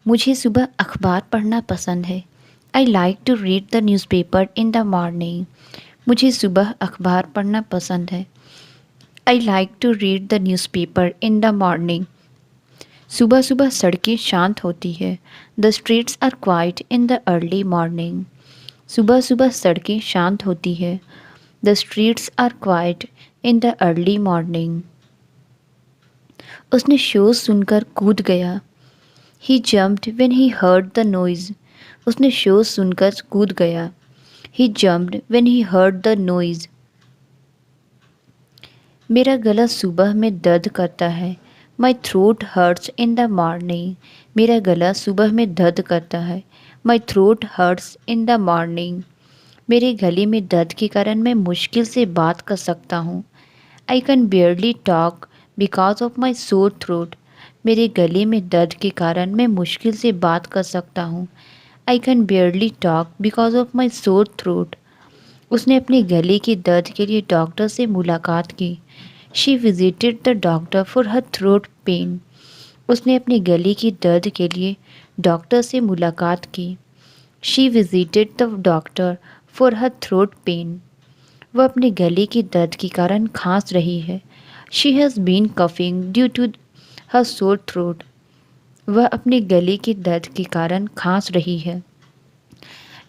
मुझे सुबह अखबार पढ़ना पसंद है। I like to read the newspaper in the morning. मुझे सुबह अखबार पढ़ना पसंद है। I like to read the newspaper in the morning. सुबह सुबह सड़कें शांत होती है। The streets are quiet in the early morning. सुबह सुबह सड़कें शांत होती है। The streets are quiet in the early morning. उसने शोर सुनकर कूद गया। He jumped when he heard the noise. उसने शोर सुनकर कूद गया। He jumped when he heard the noise. मेरा गला सुबह में दर्द करता है। My throat hurts in the morning. मेरा गला सुबह में दर्द करता है। My throat hurts in the morning. मेरे गले में दर्द के कारण मैं मुश्किल से बात कर सकता हूँ। I can बेयरली talk because of my sore throat. मेरे गले में दर्द के कारण मैं मुश्किल से बात कर सकता हूँ। I can बेयरली talk because of my sore throat. उसने अपने गले के दर्द के लिए डॉक्टर से मुलाकात की। She visited the doctor for her throat pen. उसने अपने गले के दर्द के लिए डॉक्टर से मुलाकात की। She visited the doctor for her throat pen. वह अपने गले के दर्द के कारण खांस रही है। She has been coughing due to her sore throat. वह अपने गले के दर्द के कारण खांस रही है।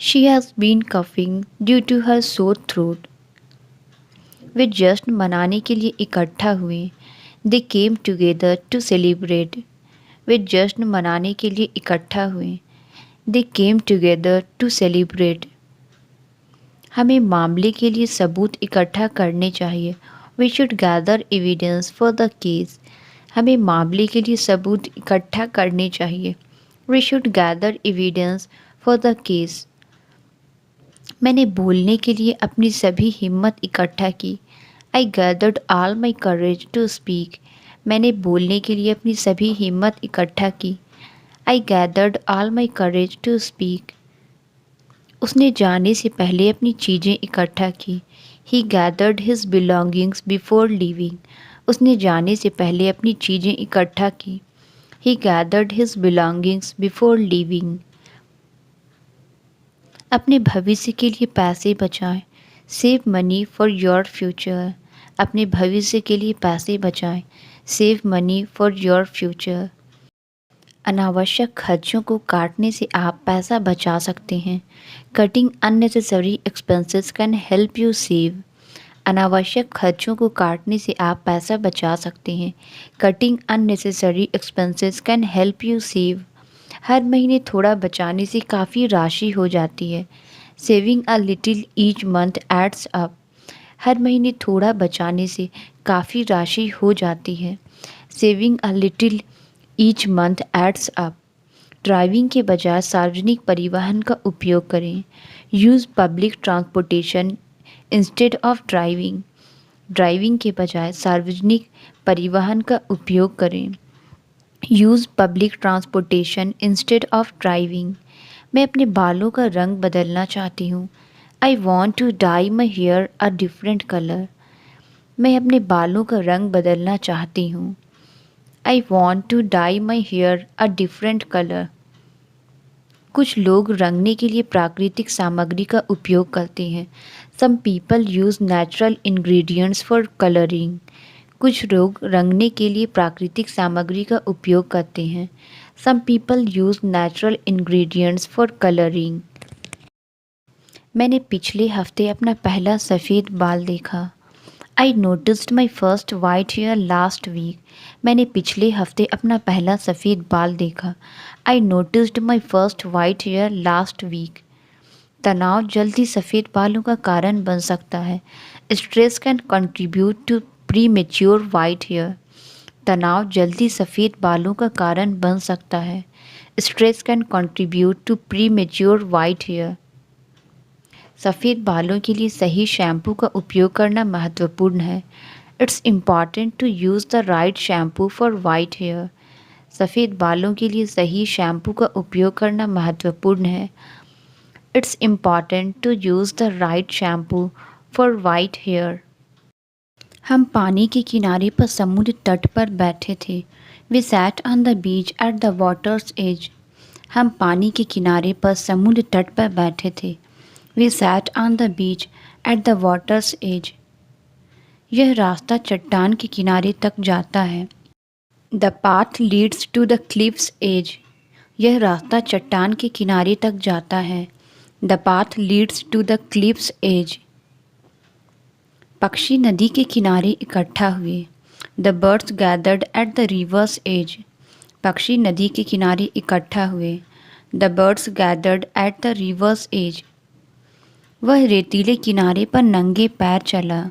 She has been coughing due to her sore throat. वे जश्न मनाने के लिए इकट्ठा हुए। They came together to celebrate. वे जश्न मनाने के लिए इकट्ठा हुए। They came together to celebrate. हमें मामले के लिए सबूत इकट्ठा करने चाहिए। We should gather evidence for the case. हमें मामले के लिए सबूत इकट्ठा करने चाहिए। We should gather evidence for the case. मैंने बोलने के लिए अपनी सभी हिम्मत इकट्ठा की। I gathered all my courage to speak. मैंने बोलने के लिए अपनी सभी हिम्मत इकट्ठा की। I gathered all my courage to speak. उसने जाने से पहले अपनी चीज़ें इकट्ठा की। He gathered his belongings before leaving. उसने जाने से पहले अपनी चीज़ें इकट्ठा की। He gathered his belongings before leaving. अपने भविष्य के लिए पैसे बचाएं। Save money for your future. अपने भविष्य के लिए पैसे बचाएं। Save money for your future. अनावश्यक खर्चों को काटने से आप पैसा बचा सकते हैं। Cutting unnecessary expenses can help you save. अनावश्यक खर्चों को काटने से आप पैसा बचा सकते हैं। Cutting unnecessary expenses can help you save. हर महीने थोड़ा बचाने से काफ़ी राशि हो जाती है। Saving a little each month adds up. हर महीने थोड़ा बचाने से काफ़ी राशि हो जाती है। Saving a little each month adds up. Driving के बजाय सार्वजनिक परिवहन का उपयोग करें। Use public transportation instead of driving. Driving के बजाय सार्वजनिक परिवहन का उपयोग करें। Use public transportation instead of driving. मैं अपने बालों का रंग बदलना चाहती हूँ। I want to dye my hair a different colour. मैं अपने बालों का रंग बदलना चाहती हूँ। I want to dye my hair a different colour. कुछ लोग रंगने के लिए प्राकृतिक सामग्री का उपयोग करते हैं। Some people use natural ingredients for colouring. कुछ लोग रंगने के लिए प्राकृतिक सामग्री का उपयोग करते हैं। Some people use natural ingredients for colouring. मैंने पिछले हफ्ते अपना पहला सफ़ेद बाल देखा। I noticed my first white hair last week. मैंने पिछले हफ्ते अपना पहला सफ़ेद बाल देखा। I noticed my first white hair last week. तनाव जल्दी सफ़ेद बालों का कारण बन सकता है। Stress can contribute to premature white hair. तनाव जल्दी सफ़ेद बालों का कारण बन सकता है। Stress can contribute to premature white hair. सफ़ेद बालों के लिए सही शैम्पू का उपयोग करना महत्वपूर्ण है। It's important to use the right shampoo for white hair. सफ़ेद बालों के लिए सही शैम्पू का उपयोग करना महत्वपूर्ण है। It's important to use the right shampoo for white hair. हम पानी के किनारे पर समुद्र तट पर बैठे थे। We sat on the beach at the water's edge. हम पानी के किनारे पर समुद्र तट पर बैठे थे। We sat on the beach at the water's edge. यह रास्ता चट्टान के किनारे तक जाता है। The path leads to the cliff's edge. यह रास्ता चट्टान के किनारे तक जाता है। The path leads to the cliff's edge. पक्षी नदी के किनारे इकट्ठा हुए। The birds gathered at the river's edge. पक्षी नदी के किनारे इकट्ठा हुए। The birds gathered at the river's edge. वह रेतीले किनारे पर नंगे पैर चला।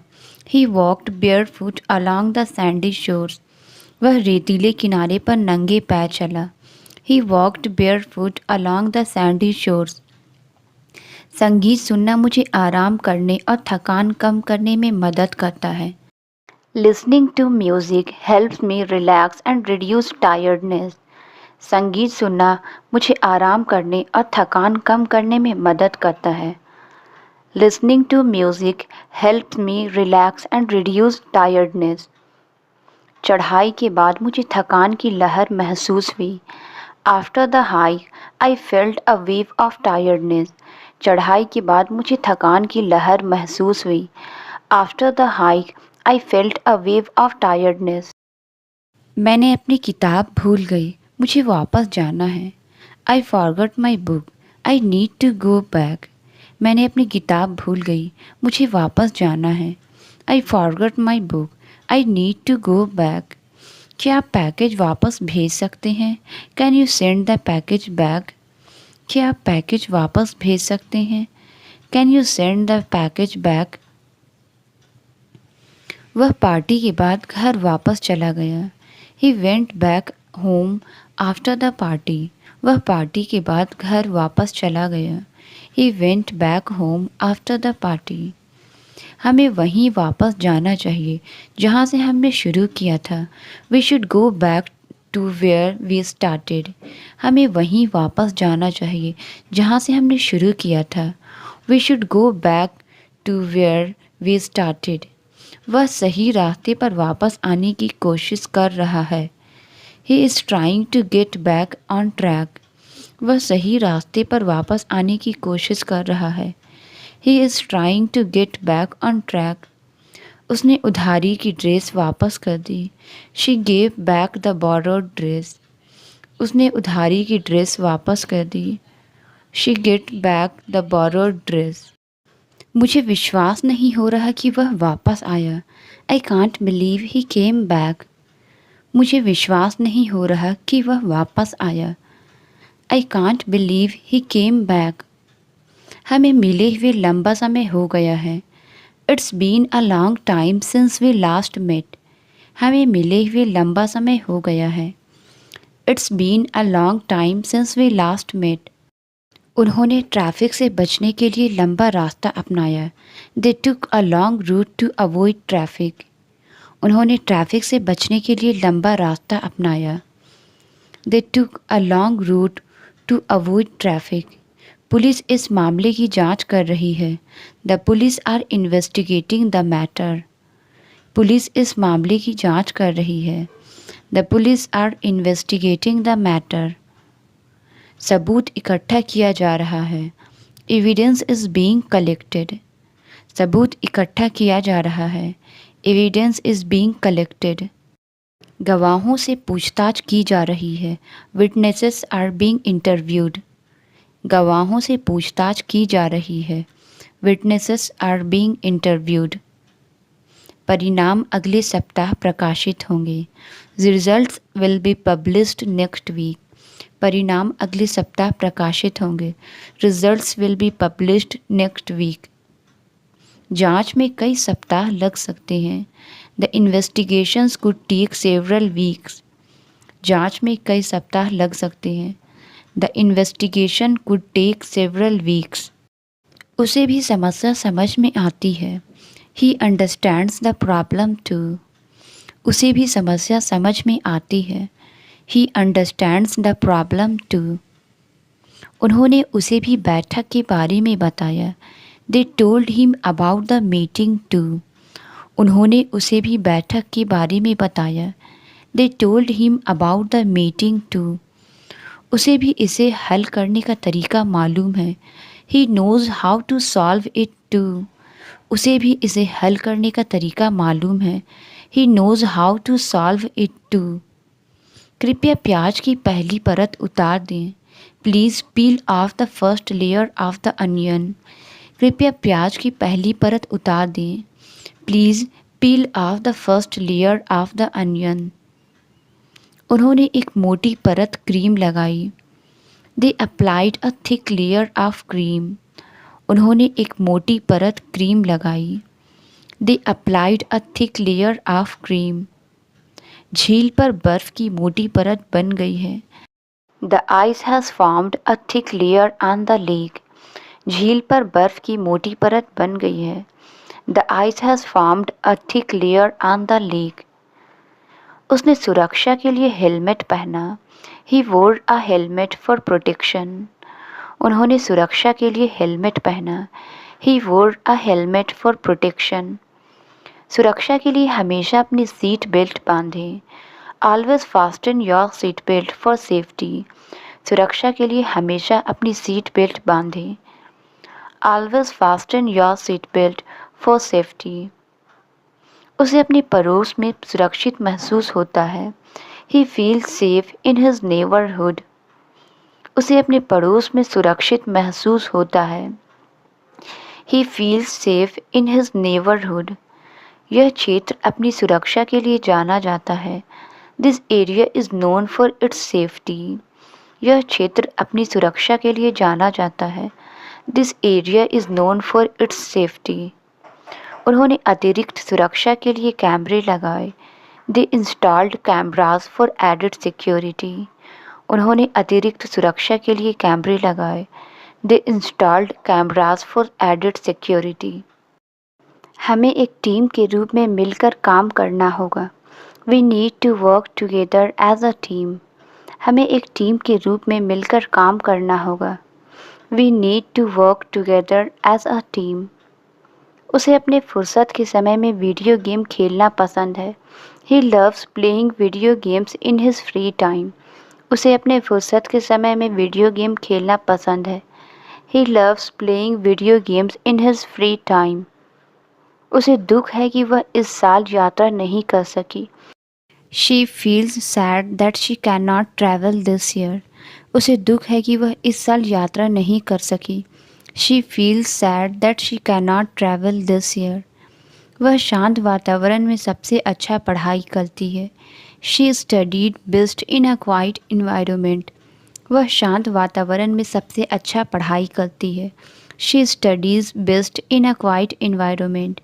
He walked barefoot along the sandy shores. वह रेतीले किनारे पर नंगे पैर चला। He walked barefoot along the sandy shores. संगीत सुनना मुझे आराम करने और थकान कम करने में मदद करता है। Listening to music helps me relax and reduce tiredness. संगीत सुनना मुझे आराम करने और थकान कम करने में मदद करता है। Listening to music helps me relax and reduce tiredness. चढ़ाई के बाद मुझे थकान की लहर महसूस हुई। After the hike I felt a wave of tiredness. चढ़ाई के बाद मुझे थकान की लहर महसूस हुई। After the hike I felt a wave of tiredness. मैंने अपनी किताब भूल गई, मुझे वापस जाना है। I forgot my book, I need to go back. मैंने अपनी किताब भूल गई, मुझे वापस जाना है। I forgot my book, I need to go back. क्या आप पैकेज वापस भेज सकते हैं? Can you send the package back? क्या आप पैकेज वापस भेज सकते हैं? Can you send the package back? वह पार्टी के बाद घर वापस चला गया। He went back home after the party. वह पार्टी के बाद घर वापस चला गया। He went back home after the party. हमें वहीं वापस जाना चाहिए जहाँ से हमने शुरू किया था। We should go back to where we started. हमें वहीं वापस जाना चाहिए जहाँ से हमने शुरू किया था। We should go back to where we started. वह सही रास्ते पर वापस आने की कोशिश कर रहा है। He is trying to get back on track. वह सही रास्ते पर वापस आने की कोशिश कर रहा है। He is trying to get back on track. उसने उधारी की ड्रेस वापस कर दी। She gave back the borrowed dress. उसने उधारी की ड्रेस वापस कर दी। She get back the borrowed dress. मुझे विश्वास नहीं हो रहा कि वह वापस आया। I can't believe he came back. मुझे विश्वास नहीं हो रहा कि वह वापस आया। I can't believe he came back. हमें मिले हुए लंबा समय हो गया है। It's been a long time since we last met. हमें मिले हुए लंबा समय हो गया है। It's been a long time since we last met. उन्होंने ट्रैफिक से बचने के लिए लंबा रास्ता अपनाया। They took a long route to avoid traffic. उन्होंने ट्रैफिक से बचने के लिए लंबा रास्ता अपनाया। They took a long route to avoid traffic. Police इस मामले की जांच कर रही है। The police are investigating the matter. Police इस मामले की जांच कर रही है। The police are investigating the matter. सबूत इकट्ठा किया जा रहा है। Evidence is being collected. सबूत इकट्ठा किया जा रहा है। Evidence is being collected. गवाहों से पूछताछ की जा रही है। Witnesses are being interviewed. गवाहों से पूछताछ की जा रही है। Witnesses are being interviewed. परिणाम अगले सप्ताह प्रकाशित होंगे। The results will be published next week. परिणाम अगले सप्ताह प्रकाशित होंगे। Results will be published next week. जांच में कई सप्ताह लग सकते हैं। The investigations could take several weeks. जांच में कई सप्ताह लग सकते हैं। The investigation could take several weeks. उसे भी समस्या समझ में आती है। He understands the problem too. उसे भी समस्या समझ में आती है। He understands the problem too. उन्होंने उसे भी बैठक के बारे में बताया। They told him about the meeting too. उन्होंने उसे भी बैठक के बारे में बताया। They told him about the meeting too. उसे भी इसे हल करने का तरीका मालूम है। He knows how to solve it too. उसे भी इसे हल करने का तरीका मालूम है। He knows how to solve it too. कृपया प्याज की पहली परत उतार दें। Please peel off the first layer of the onion. कृपया प्याज की पहली परत उतार दें। Please peel off the first layer of the onion. उन्होंने एक मोटी परत क्रीम लगाई। They applied a thick layer of cream. उन्होंने एक मोटी परत क्रीम लगाई। They applied a thick layer of cream. झील पर बर्फ की मोटी परत बन गई है। The ice has formed a thick layer on the lake. झील पर बर्फ की मोटी परत बन गई है। The ice has formed a thick layer on the lake. उसने सुरक्षा के लिए हेलमेट पहना। ही वोर अ हेलमेट फॉर प्रोटेक्शन। उन्होंने सुरक्षा के लिए हेलमेट पहना। ही वोर अ हेलमेट फॉर प्रोटेक्शन। सुरक्षा के लिए हमेशा अपनी सीट बेल्ट बांधें। Always fasten your seat belt for safety. सुरक्षा के लिए हमेशा अपनी सीट बेल्ट बांधें। Always fasten your seat belt for safety. उसे अपने पड़ोस में सुरक्षित महसूस होता है। He feels safe in his neighbourhood. उसे अपने पड़ोस में सुरक्षित महसूस होता है। He feels safe in his neighbourhood. यह क्षेत्र अपनी सुरक्षा के लिए जाना जाता है। This area is known for its safety. यह क्षेत्र अपनी सुरक्षा के लिए जाना जाता है। This area is known for its safety. उन्होंने अतिरिक्त सुरक्षा के लिए कैमरे लगाए। They installed cameras for added security. उन्होंने अतिरिक्त सुरक्षा के लिए कैमरे लगाए। They installed cameras for added security. हमें एक टीम के रूप में मिलकर काम करना होगा। We need to work together as a team. हमें एक टीम के रूप में मिलकर काम करना होगा। We need to work together as a team. उसे अपने फुर्सत के समय में वीडियो गेम खेलना पसंद है। He loves playing video games in his free time. उसे अपने फुर्सत के समय में वीडियो गेम खेलना पसंद है। He loves playing video games in his free time. उसे दुख है कि वह इस साल यात्रा नहीं कर सकी। She feels sad that she can not travel this year. उसे दुख है कि वह इस साल यात्रा नहीं कर सकी। She feels sad that she can not travel this year. वह शांत वातावरण में सबसे अच्छा पढ़ाई करती है। She studied best in a quite environment. वह शांत वातावरण में सबसे अच्छा पढ़ाई करती है। She studies best in a quite environment.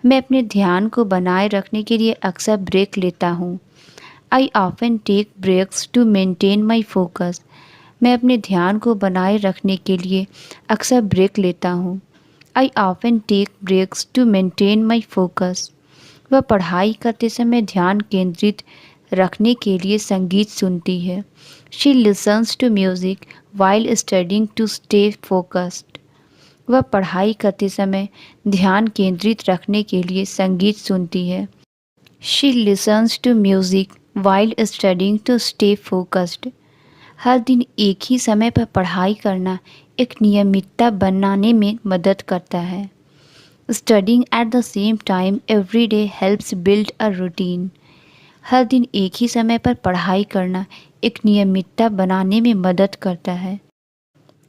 मैं अपने ध्यान को बनाए रखने के लिए अक्सर ब्रेक लेता हूँ। I often take breaks to maintain my focus. मैं अपने ध्यान को बनाए रखने के लिए अक्सर ब्रेक लेता हूँ। I often take breaks to maintain my focus. वह पढ़ाई करते समय ध्यान केंद्रित रखने के लिए संगीत सुनती है। She listens to music while studying to stay focused. वह पढ़ाई करते समय ध्यान केंद्रित रखने के लिए संगीत सुनती है। She listens to music while studying to stay focused. हर दिन एक ही समय पर पढ़ाई करना एक नियमितता बनाने में मदद करता है। Studying at the same time every day helps build a routine. हर दिन एक ही समय पर पढ़ाई करना एक नियमितता बनाने में मदद करता है।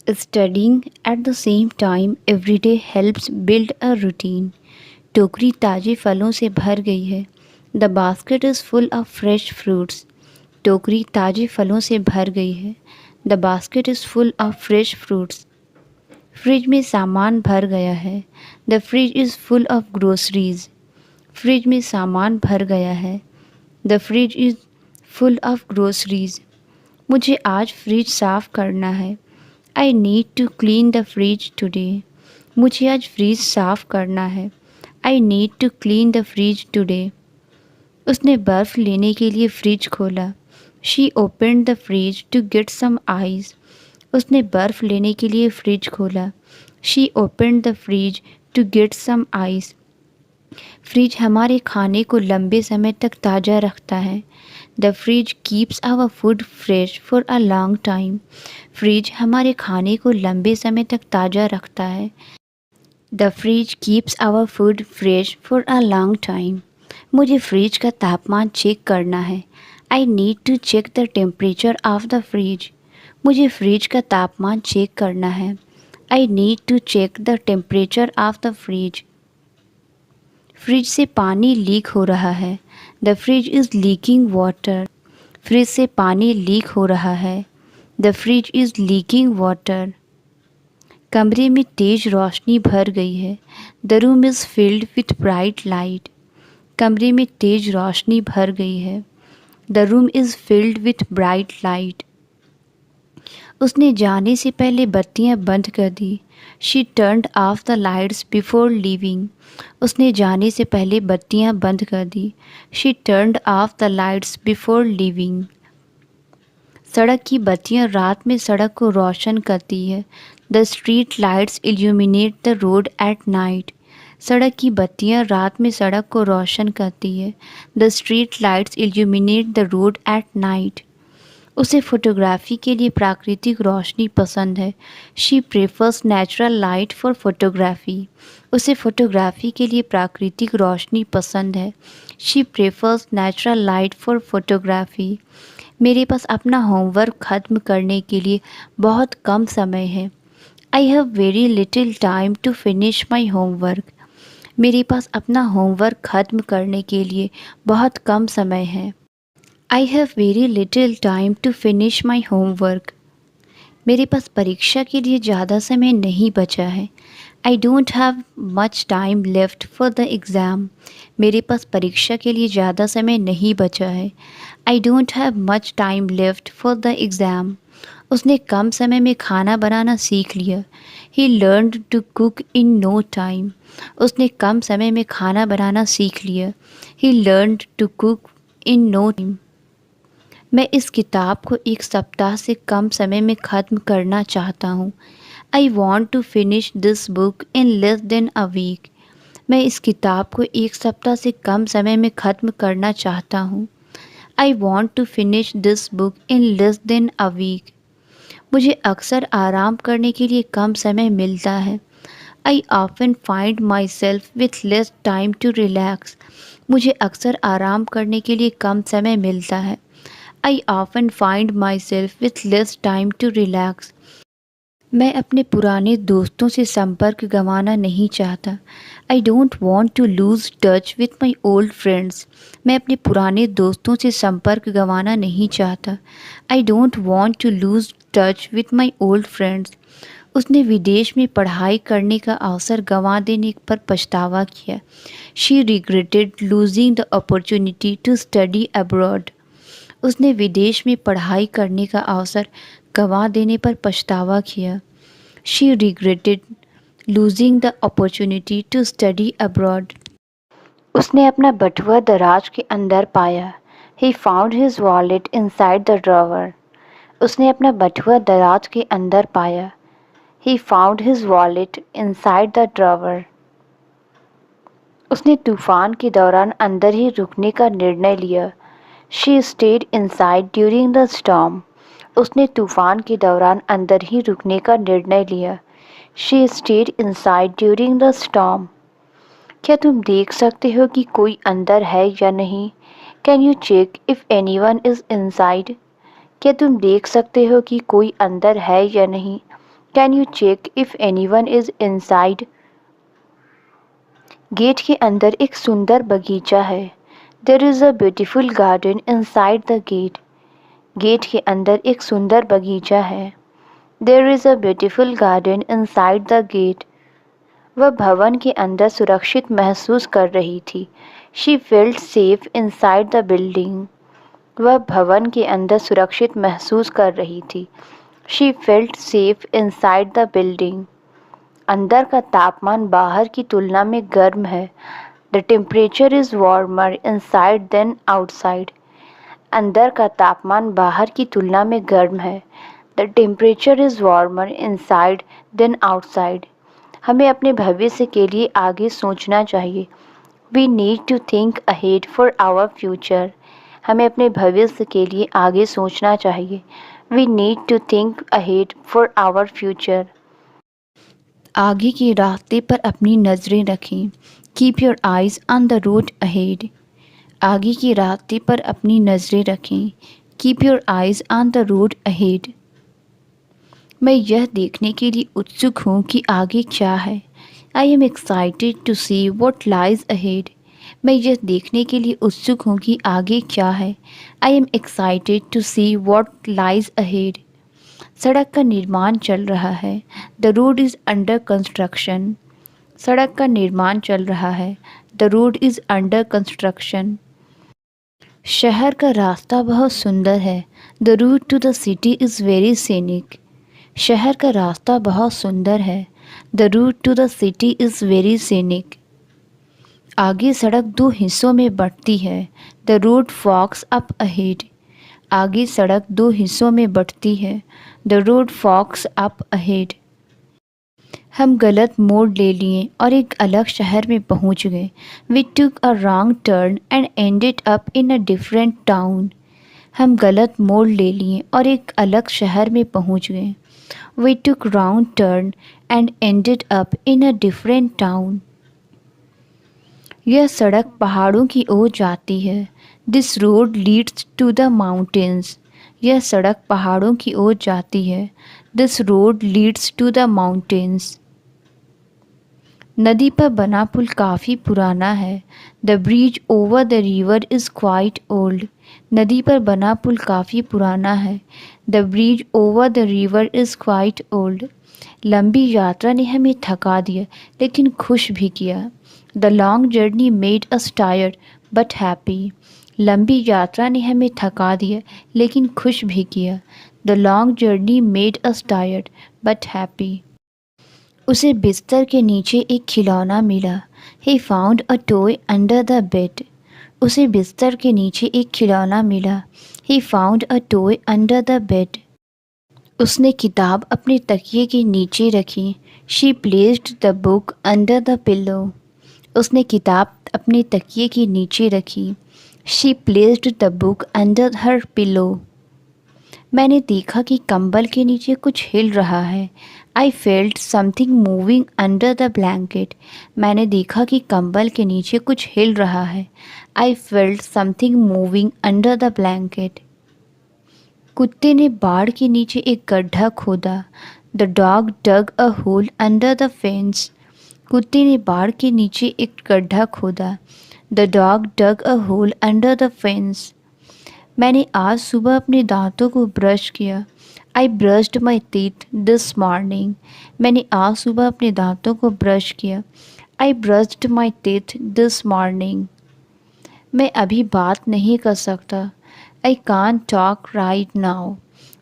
Studying at the same time every day helps build a routine. टोकरी ताज़े फलों से भर गई है। The basket is full of fresh fruits. टोकरी ताज़े फलों से भर गई है। The basket is full of fresh fruits. Fridge में सामान भर गया है। The fridge is full of groceries. Fridge में सामान भर गया है। The fridge is full of groceries. मुझे आज फ्रिज साफ़ करना है। I need to clean the fridge today. मुझे आज फ्रिज साफ़ करना है। I need to clean the fridge today. उसने बर्फ़ लेने के लिए फ्रिज खोला। She opened the fridge to get some ice. उसने बर्फ़ लेने के लिए फ्रिज खोला। She opened the fridge to get some ice. Fridge हमारे खाने को लंबे समय तक ताज़ा रखता है। The fridge keeps our food fresh for a long time. Fridge हमारे खाने को लंबे समय तक ताज़ा रखता है। The fridge keeps our food fresh for a long time. मुझे फ्रिज का तापमान चेक करना है। I need to check the temperature of the fridge. मुझे फ्रिज का तापमान चेक करना है। I need to check the temperature of the fridge. Fridge से पानी लीक हो रहा है। The fridge is leaking water. Fridge से पानी लीक हो रहा है। The fridge is leaking water. कमरे में तेज रोशनी भर गई है। The room is filled with bright light. कमरे में तेज रोशनी भर गई है। The room is filled with bright light. उसने जाने से पहले बत्तियां बंद कर दी। She turned off the lights before leaving. उसने जाने से पहले बत्तियां बंद कर दी। She turned off the lights before leaving. सड़क की बत्तियां रात में सड़क को रोशन करती है। The street lights illuminate the road at night. सड़क की बत्तियां रात में सड़क को रोशन करती है। The street lights illuminate the road at night. उसे फोटोग्राफी के लिए प्राकृतिक रोशनी पसंद है। She prefers natural light for photography. उसे फोटोग्राफी के लिए प्राकृतिक रोशनी पसंद है। She prefers natural light for photography. मेरे पास अपना होमवर्क ख़त्म करने के लिए बहुत कम समय है। I have very little time to finish my homework. मेरे पास अपना होमवर्क ख़त्म करने के लिए बहुत कम समय है। I have very little time to finish my homework. मेरे पास परीक्षा के लिए ज़्यादा समय नहीं बचा है। I don't have much time left for the exam. मेरे पास परीक्षा के लिए ज़्यादा समय नहीं बचा है। I don't have much time left for the exam. उसने कम समय में खाना बनाना सीख लिया। He learned to cook in no time. उसने कम समय में खाना बनाना सीख लिया। He learned to cook in no time. मैं इस किताब को एक सप्ताह से कम समय में ख़त्म करना चाहता हूँ। I want to finish this book in less than a week. मैं इस किताब को एक सप्ताह से कम समय में ख़त्म करना चाहता हूँ। I want to finish this book in less than a week. मुझे अक्सर आराम करने के लिए कम समय मिलता है। I often find myself with less time to relax. मुझे अक्सर आराम करने के लिए कम समय मिलता है। I often find myself with less time to relax. मैं अपने पुराने दोस्तों से संपर्क गंवाना नहीं चाहता। I don't want to lose touch with my old friends. मैं अपने पुराने दोस्तों से संपर्क गंवाना नहीं चाहता। I don't want to lose touch with my old friends. उसने विदेश में पढ़ाई करने का अवसर गंवा देने पर पछतावा किया। She regretted losing the opportunity to study abroad. उसने विदेश में पढ़ाई करने का अवसर गंवा देने पर पछतावा किया। She regretted losing the opportunity to study abroad. उसने अपना बटुआ दराज के अंदर पाया। He found his wallet inside the drawer. उसने अपना बटुआ दराज के अंदर पाया। He found his wallet inside the drawer. उसने तूफान के दौरान अंदर ही रुकने का निर्णय लिया। She stayed inside during the storm. उसने तूफान के दौरान अंदर ही रुकने का निर्णय लिया। She stayed inside during the storm. क्या तुम देख सकते हो कि कोई अंदर है या नहीं? Can you check if anyone is inside? क्या तुम देख सकते हो कि कोई अंदर है या नहीं? Can you check if anyone is inside? Gate के अंदर एक सुंदर बगीचा है। There is a beautiful garden inside the gate. Gate के अंदर एक सुंदर बगीचा है। There is a beautiful garden inside the gate. वह भवन के अंदर सुरक्षित महसूस कर रही थी। She felt safe inside the building. वह भवन के अंदर सुरक्षित महसूस कर रही थी। She felt safe inside the building. अंदर का तापमान बाहर की तुलना में गर्म है। The temperature is warmer inside than outside. अंदर का तापमान बाहर की तुलना में गर्म है। The temperature is warmer inside than outside. हमें अपने भविष्य के लिए आगे सोचना चाहिए। We need to think ahead for our future. हमें अपने भविष्य के लिए आगे सोचना चाहिए। We need to think ahead for our future. आगे के रास्ते पर अपनी नज़रें रखें। Keep your eyes on the road ahead. आगे के रास्ते पर अपनी नज़रें रखें। Keep your eyes on the road ahead. मैं यह देखने के लिए उत्सुक हूँ कि आगे क्या है। I am excited to see what lies ahead. मैं यह देखने के लिए उत्सुक हूँ कि आगे क्या है। I am excited to see what lies ahead. सड़क का निर्माण चल रहा है। The road is under construction. सड़क का निर्माण चल रहा है। The road is under construction. शहर का रास्ता बहुत सुंदर है। The route to the city is very scenic. शहर का रास्ता बहुत सुंदर है। The route to the city is very scenic. आगे सड़क दो हिस्सों में बढ़ती है। The road forks up ahead. आगे सड़क दो हिस्सों में बढ़ती है। The road forks up ahead. हम गलत मोड़ ले लिए और एक अलग शहर में पहुंच गए। We took a wrong turn and ended up in a different town. हम गलत मोड़ ले लिए और एक अलग शहर में पहुंच गए। We took wrong turn and ended up in a different town. यह सड़क पहाड़ों की ओर जाती है। This road leads to the mountains. यह सड़क पहाड़ों की ओर जाती है। This road leads to the mountains. नदी पर बना पुल काफ़ी पुराना है। The bridge over the river is quite old. नदी पर बना पुल काफ़ी पुराना है। The bridge over the river is quite old. लंबी यात्रा ने हमें थका दिया लेकिन खुश भी किया। The long journey made us tired but happy. लंबी यात्रा ने हमें थका दिया लेकिन खुश भी किया। The long journey made us tired but happy. उसे बिस्तर के नीचे एक खिलौना मिला। ही found a toy under the bed. उसे बिस्तर के नीचे एक खिलौना मिला। ही found a toy under the bed. उसने किताब अपने तकिए के नीचे रखी। She placed the book under the pillow. उसने किताब अपने तकिए के नीचे रखी। She placed the book under her pillow. मैंने देखा कि कंबल के नीचे कुछ हिल रहा है। I felt something moving under the blanket. मैंने देखा कि कंबल के नीचे कुछ हिल रहा है। I felt something moving under the blanket. कुत्ते ने बाड़ के नीचे एक गड्ढा खोदा। The dog dug a hole under the fence. कुत्ते ने बाड़ के नीचे एक गड्ढा खोदा। The dog dug a hole under the fence. मैंने आज सुबह अपने दांतों को ब्रश किया। I brushed my teeth this morning. मैंने आज सुबह अपने दांतों को ब्रश किया। I brushed my teeth this morning. मैं अभी बात नहीं कर सकता। आई कान टॉक राइट नाउ।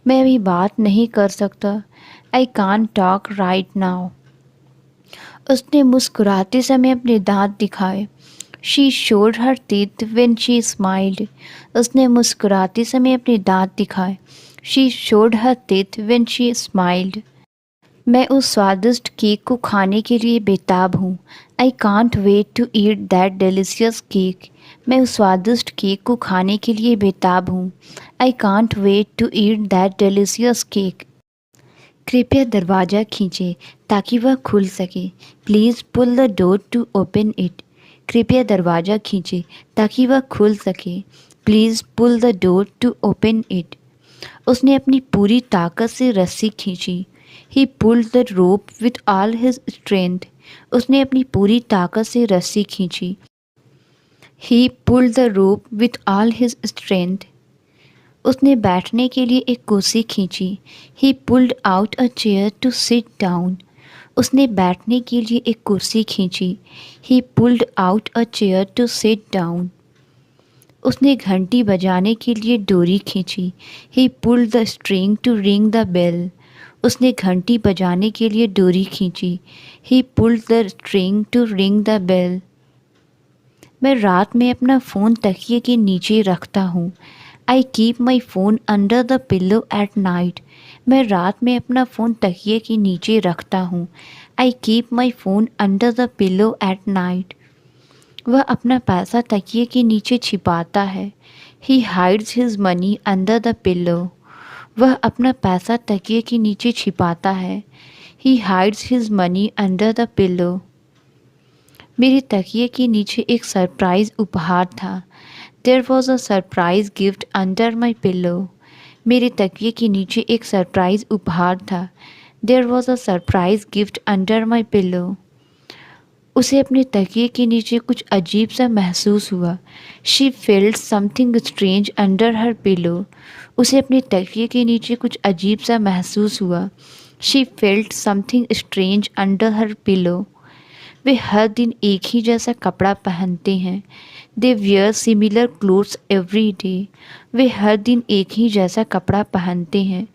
मैं अभी बात नहीं कर सकता। आई कान टॉक राइट नाउ। उसने मुस्कुराते समय अपने दांत दिखाए। She showed her teeth when she smiled. उसने मुस्कुराते समय अपने दांत दिखाए। She showed her teeth when she smiled. मैं उस स्वादिष्ट केक को खाने के लिए बेताब हूँ। I can't wait to eat that delicious cake. मैं उस स्वादिष्ट केक को खाने के लिए बेताब हूँ। I can't wait to eat that delicious cake. कृपया दरवाज़ा खींचें ताकि वह खुल सके। Please pull the door to open it. कृपया दरवाज़ा खींचें ताकि वह खुल सके। Please pull the door to open it. उसने अपनी पूरी ताकत से रस्सी खींची। He pulled the rope with all his strength. उसने अपनी पूरी ताकत से रस्सी खींची। He pulled the rope with all his strength. उसने बैठने के लिए एक कुर्सी खींची। He pulled out a chair to sit down. उसने बैठने के लिए एक कुर्सी खींची। He pulled out a chair to sit down. उसने घंटी बजाने के लिए डोरी खींची। He pulled the string to ring the bell. उसने घंटी बजाने के लिए डोरी खींची। He pulled the string to ring the bell. मैं रात में अपना फ़ोन तकिए के नीचे रखता हूँ। I keep my phone under the pillow at night. मैं रात में अपना फ़ोन तकिए के नीचे रखता हूँ। I keep my phone under the pillow at night. वह अपना पैसा तकिए के नीचे छिपाता है। He hides his money under the pillow. वह अपना पैसा तकिए के नीचे छिपाता है। He hides his money under the pillow. मेरे तकिए के नीचे एक सरप्राइज़ उपहार था। There was a surprise gift under my pillow. मेरे तकिए के नीचे एक सरप्राइज उपहार था। There was a surprise gift under my pillow. उसे अपने तकिए के नीचे कुछ अजीब सा महसूस हुआ। She felt something strange under her pillow. उसे अपने तकिए के नीचे कुछ अजीब सा महसूस हुआ। She felt something strange under her pillow. वे हर दिन एक ही जैसा कपड़ा पहनते हैं। They wear similar clothes every day. वे हर दिन एक ही जैसा कपड़ा पहनते हैं।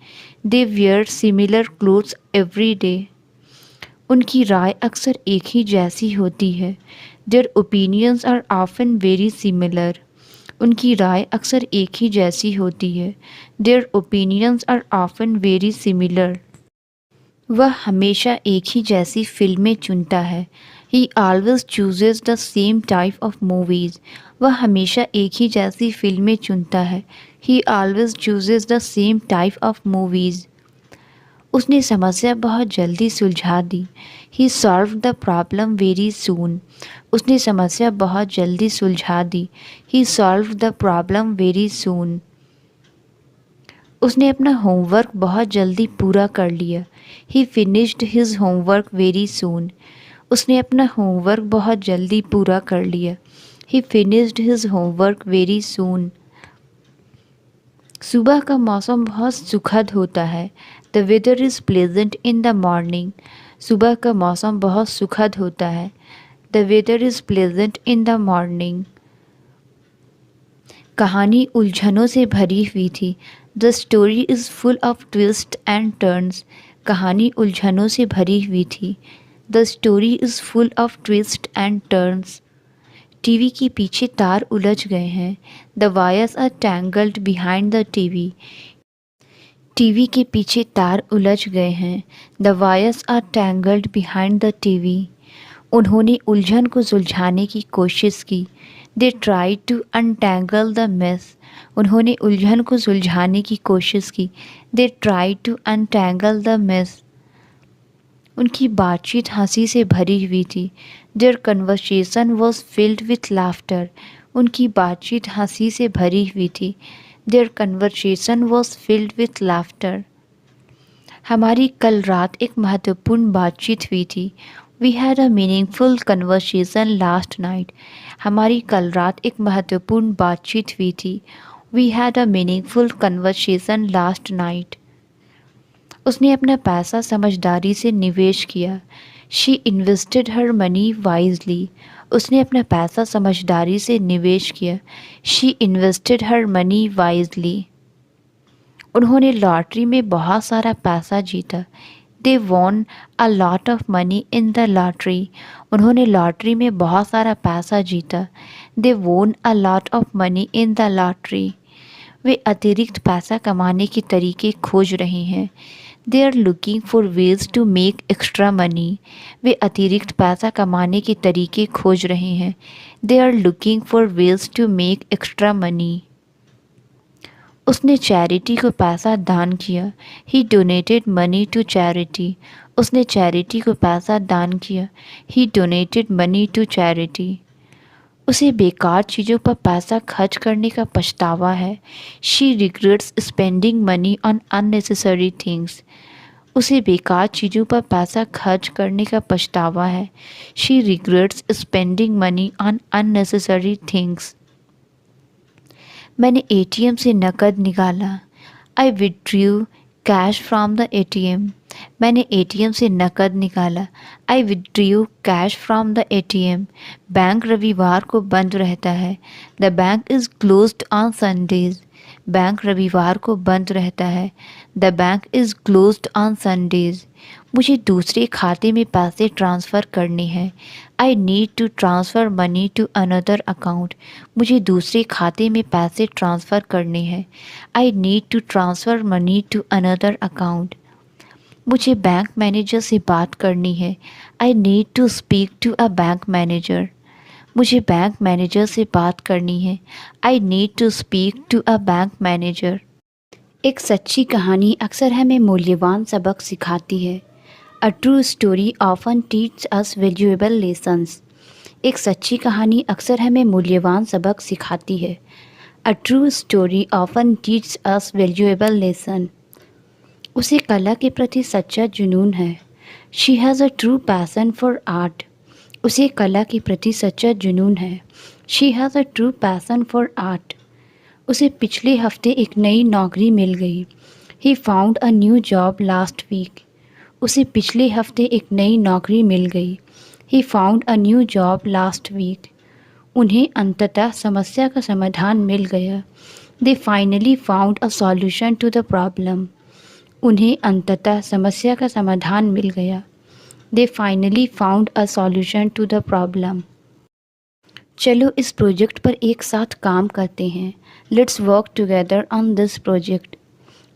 They wear similar clothes every day. उनकी राय अक्सर एक ही जैसी होती है। Their opinions are often very similar. उनकी राय अक्सर एक ही जैसी होती है। Their opinions are often very similar. वह हमेशा एक ही जैसी फिल्में चुनता है। He always chooses the same type of movies. वह हमेशा एक ही जैसी फिल्में चुनता है। He always chooses the same type of movies. उसने समस्या बहुत जल्दी सुलझा दी। He solve the problem very soon. उसने समस्या बहुत जल्दी सुलझा दी। He solve the problem very soon. उसने अपना होमवर्क बहुत जल्दी पूरा कर लिया। He finished his homework very soon. उसने अपना होमवर्क बहुत जल्दी पूरा कर लिया। He finished his homework very soon. सुबह का मौसम बहुत सुखद होता है। The weather is pleasant in the morning. सुबह का मौसम बहुत सुखद होता है। The weather is pleasant in the morning. कहानी उलझनों से भरी हुई थी। The story is full of twist and turns. कहानी उलझनों से भरी हुई थी। The story is full of twist and turns. TV के पीछे तार उलझ गए हैं। The wires are tangled behind the TV. TV के पीछे तार उलझ गए हैं। The wires are tangled behind the TV. उन्होंने उलझन को सुलझाने की कोशिश की। They try to untangle the mess. उन्होंने उलझन को सुलझाने की कोशिश की। They try to untangle the mess. उनकी बातचीत हंसी से भरी हुई थी। Their conversation was filled with laughter. उनकी बातचीत हंसी से भरी हुई थी। Their conversation was filled with laughter. हमारी कल रात एक महत्वपूर्ण बातचीत हुई थी। We had a meaningful conversation last night. हमारी कल रात एक महत्वपूर्ण बातचीत हुई थी। We had a meaningful conversation last night. उसने अपना पैसा समझदारी से निवेश किया। She invested her money wisely. उसने अपना पैसा समझदारी से निवेश किया। She invested her money wisely. उन्होंने लॉटरी में बहुत सारा पैसा जीता। They won a lot of money in the lottery. उन्होंने लॉटरी में बहुत सारा पैसा जीता। They won a lot of money in the lottery. वे अतिरिक्त पैसा कमाने के तरीके खोज रहे हैं। They are looking for ways to make extra money. वे अतिरिक्त पैसा कमाने के तरीके खोज रहे हैं। They are looking for ways to make extra money. उसने चैरिटी को पैसा दान किया। He donated money to charity. उसने चैरिटी को पैसा दान किया। He donated money to charity. उसे बेकार चीज़ों पर पैसा खर्च करने का पछतावा है। She regrets spending money on unnecessary things. उसे बेकार चीज़ों पर पैसा खर्च करने का पछतावा है। She regrets spending money on unnecessary things. मैंने एटीएम से नकद निकाला। I withdrew cash from the ATM. मैंने एटीएम से नकद निकाला। I withdrew cash from the ATM. Bank रविवार को बंद रहता है। The bank is closed on Sundays. Bank रविवार को बंद रहता है। The bank is closed on Sundays. मुझे दूसरे खाते में पैसे ट्रांसफ़र करने हैं। I need to transfer money to another account. मुझे दूसरे खाते में पैसे ट्रांसफ़र करने हैं। I need to transfer money to another account. मुझे बैंक मैनेजर से बात करनी है। I need to speak to a bank manager. मुझे बैंक मैनेजर से बात करनी है। I need to speak to a bank manager. एक सच्ची कहानी अक्सर हमें मूल्यवान सबक सिखाती है। A true story often teach us valuable lessons. एक सच्ची कहानी अक्सर हमें मूल्यवान सबक सिखाती है। A true story often teach us valuable lesson. उसे कला के प्रति सच्चा जुनून है। She has a true passion for art. उसे कला के प्रति सच्चा जुनून है। She has a true passion for art. उसे पिछले हफ्ते एक नई नौकरी मिल गई। He found a new job last week. उसे पिछले हफ्ते एक नई नौकरी मिल गई। He found a new job last week. उन्हें अंततः समस्या का समाधान मिल गया। They finally found a solution to the problem. उन्हें अंततः समस्या का समाधान मिल गया। They finally found a solution to the problem. चलो इस प्रोजेक्ट पर एक साथ काम करते हैं। Let's work together on this project.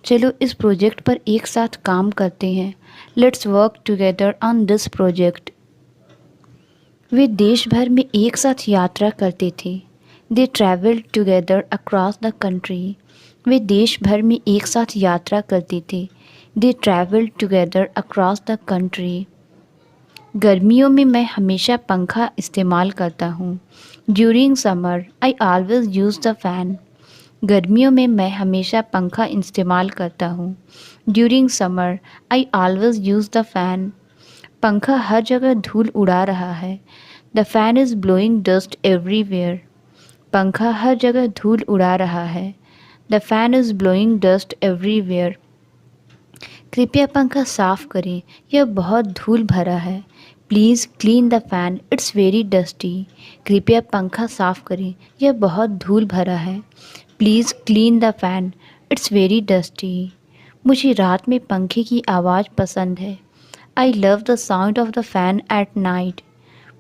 चलो इस प्रोजेक्ट पर एक साथ काम करते हैं। Let's work together on this project. वे देश भर में एक साथ यात्रा करते थे। They travelled together across the country. वे देश भर में एक साथ यात्रा करते थे। They travelled together across the country. गर्मियों में मैं हमेशा पंखा इस्तेमाल करता हूँ। During summer I always use the fan. गर्मियों में मैं हमेशा पंखा इस्तेमाल करता हूँ। During summer I always use the fan. पंखा हर जगह धूल उड़ा रहा है। The fan is blowing dust everywhere. पंखा हर जगह धूल उड़ा रहा है। The fan is blowing dust everywhere. कृपया पंखा साफ करें, यह बहुत धूल भरा है। Please clean the fan, it's very dusty. कृपया पंखा साफ करें, यह बहुत धूल भरा है। Please clean the fan, it's very dusty. मुझे रात में पंखे की आवाज़ पसंद है। I love the sound of the fan at night.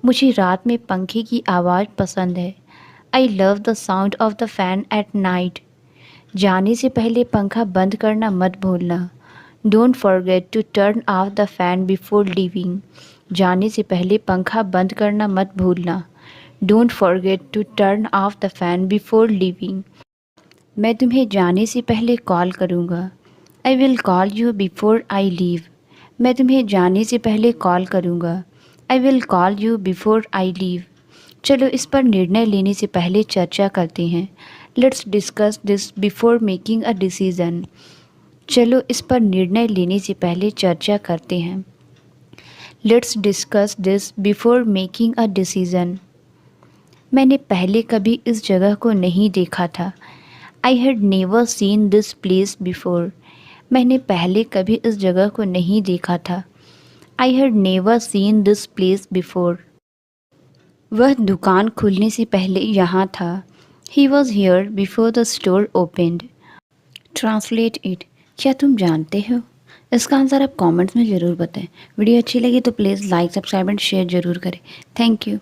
मुझे रात में पंखे की आवाज़ पसंद है। I love the sound of the fan at night. जाने से पहले पंखा बंद करना मत भूलना। Don't forget to turn off the fan before leaving. जाने से पहले पंखा बंद करना मत भूलना। Don't forget to turn off the fan before leaving. मैं तुम्हें जाने से पहले कॉल करूँगा। I will call you before I leave. मैं तुम्हें जाने से पहले कॉल करूँगा। I will call you before I leave. चलो इस पर निर्णय लेने से पहले चर्चा करते हैं। Let's discuss this before making a decision. चलो इस पर निर्णय लेने से पहले चर्चा करते हैं। Let's discuss this before making a decision. मैंने पहले कभी इस जगह को नहीं देखा था। I had never seen this place before. मैंने पहले कभी इस जगह को नहीं देखा था। I had never seen this place before. वह दुकान खुलने से पहले यहाँ था। He was here before the store opened. Translate it. क्या तुम जानते हो? इसका आंसर आप कमेंट्स में ज़रूर बताएं। वीडियो अच्छी लगी तो please like, subscribe and share ज़रूर करें। Thank you.